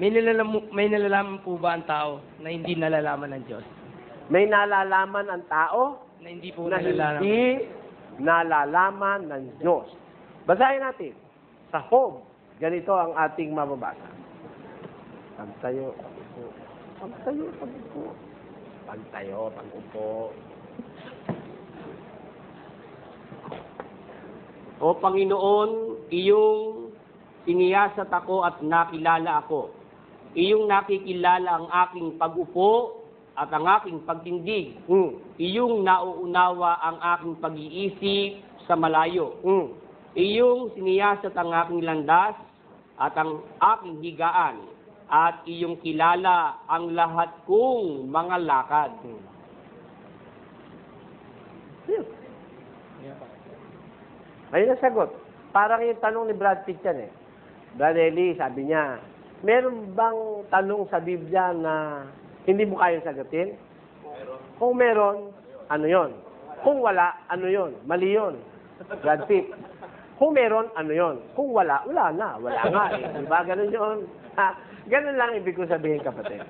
may nalalaman po ba ang tao na hindi nalalaman ng Diyos? May nalalaman ang tao Na hindi po na nalalaman. hindi nalalaman ng Diyos. Basahin natin. Sa Job, ganito ang ating mababasa. Pagtayo, pag-upo. Pagtayo, pag-upo. Pagtayo, pag-upo. O Panginoon, iyong iniyasat ako at nakilala ako. Iyong nakikilala ang aking pag-upo at ang aking pagtindig. Iyong nauunawa ang aking pag-iisip sa malayo. Iyong siniyasat ang aking landas at ang aking higaan. At iyong kilala ang lahat kong mga lakad. Ayun ang sagot. Parang yung tanong ni Brad Pitt yan eh. Brad Eli, sabi niya, meron bang tanong sa Biblia na hindi mo kayang sagutin? Kung meron, ano yon? Kung wala, ano yon? Mali yon. Brad Pitt. Kung meron, ano yon? Kung wala, wala na. Wala nga eh. Diba? Ganun yun. Ganun lang ibig ko sabihin, kapatid.